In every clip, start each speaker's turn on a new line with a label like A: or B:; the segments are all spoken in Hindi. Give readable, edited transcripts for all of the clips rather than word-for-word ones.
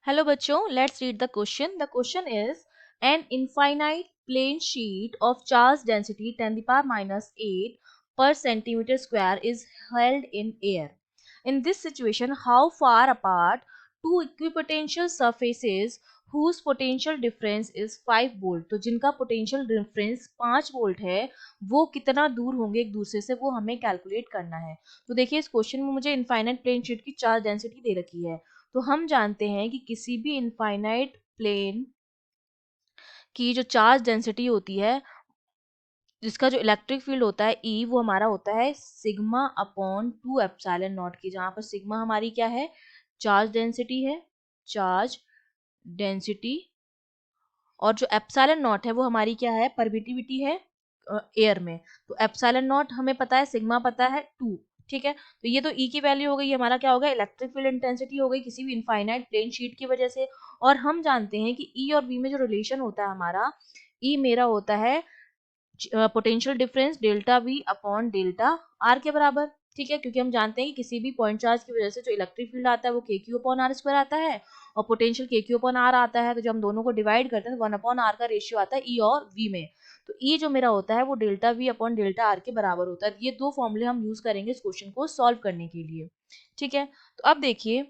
A: Hello बच्चों, let's read the question. The question is an infinite plane sheet of charge density 10 to the power minus 8 per centimeter square is held in air. In this situation, how far apart two equipotential surfaces whose potential difference is 5 volt, तो जिनका potential difference 5 volt है, वो कितना दूर होंगे एक दूसरे से, वो हमें कैलकुलेट करना है। तो देखिए इस क्वेश्चन में मुझे इनफाइनाइट प्लेन शीट की चार्ज डेंसिटी दे रखी है। तो हम जानते हैं कि किसी भी इनफाइनाइट प्लेन की जो चार्ज डेंसिटी होती है, जिसका जो इलेक्ट्रिक फील्ड होता है ई, वो हमारा होता है सिग्मा अपॉन 2 एप्सिलॉन नॉट की, जहां पर सिग्मा हमारी क्या है, चार्ज डेंसिटी है, चार्ज डेंसिटी, और जो एप्सिलॉन नॉट है वो हमारी क्या है, परमिटिविटी है एयर में। तो एप्सिलॉन नॉट हमें पता है, सिग्मा पता है 2। ठीक है, तो ये तो ई की वैल्यू हो गई, हमारा क्या होगा, इलेक्ट्रिक फील्ड इंटेंसिटी हो गई किसी भी इनफाइनाइट प्लेन शीट की वजह से। और हम जानते हैं कि ई और वी में जो रिलेशन होता है हमारा, ई मेरा होता है potential difference delta we upon delta R के बराबर। ठीक है, क्योंकि हम जानते हैं कि किसी भी पॉइंट चार्ज की वजह से जो इलेक्ट्रिक फील्ड आता है वो के क्यू अपॉन आर स्क्वायर आता है, और पोटेंशियल के क्यू अपॉन आर आता है। तो जब हम दोनों को डिवाइड करते हैं तो 1 अपॉन आर का रेशियो आता है ई और वी में। तो ई जो मेरा होता है वो delta we upon delta R के बराबर होता है। ये दो फॉर्मूले हम यूज करेंगे इस क्वेश्चन को सॉल्व करने के लिए। ठीक है, तो अब देखिए,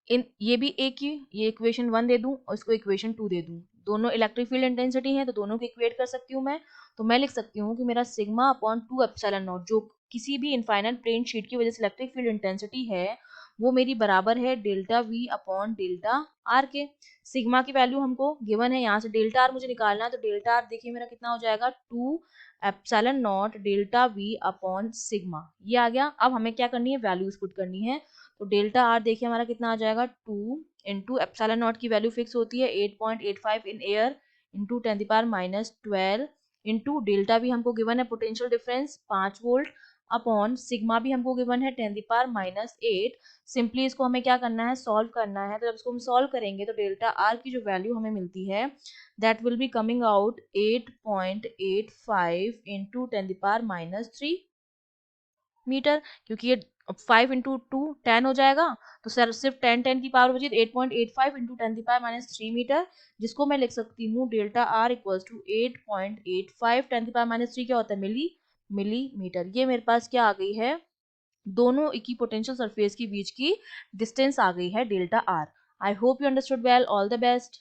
A: इन ये भी एक ही, ये इक्वेशन 1 दे दूं और इसको इक्वेशन 2 दे दूं, दोनों इलेक्ट्रिक फील्ड इंटेंसिटी है तो दोनों को इक्वेट कर सकती हूँ मैं। तो मैं लिख सकती हूँ कि मेरा सिग्मा अपॉन 2 एप्सिलॉन नॉट, जो किसी भी इनफाइनाइट प्लेन शीट की वजह से इलेक्ट्रिक फील्ड इंटेंसिटी है, वो मेरी बराबर है delta we upon delta R के। सिग्मा की वैल्यू हमको गिवन है, यहाँ से डेल्टा आर मुझे निकालना है, तो डेल्टा आर देखिए मेरा कितना हो जाएगा, 2 epsilon not delta we upon sigma, ये आ गया। अब हमें क्या करनी है, वैल्यूज पुट करनी है। तो डेल्टा आर देखिए हमारा कितना आ जाएगा, 2 इंटू एप्सिलॉन नॉट की वैल्यू फिक्स होती है 8.85 इन एयर इंटू 10 की पावर माइनस 12 इंटू डेल्टा भी हमको गिवन है potential difference 5 volt upon sigma भी हमको गिवन है 10 की पावर माइनस 8। सिंपली इसको हमें क्या करना है, सॉल्व करना है। तो जब इसको हम सॉल्व करेंगे तो डेल्टा आर की जो वैल्यू हमें मिलती है, that will be coming out 8.85 into 10 की पावर माइनस 3 मीटर, क्योंकि ये 5 इंटू 2 10 हो जाएगा। तो सर सिर्फ 10 की पावर बची, 8.85 इंटू 10 की पावर माइनस 3 मीटर, जिसको मैं लिख सकती हूँ डेल्टा आर इक्वल्स टू 8.85 10 की पावर माइनस 3 क्या होता है, मिलीमीटर। ये मेरे पास क्या आ गई है, दोनों इक्वी पोटेंशियल सरफेस के बीच की डिस्टेंस आ गई है delta R. I hope you understood well, all the best.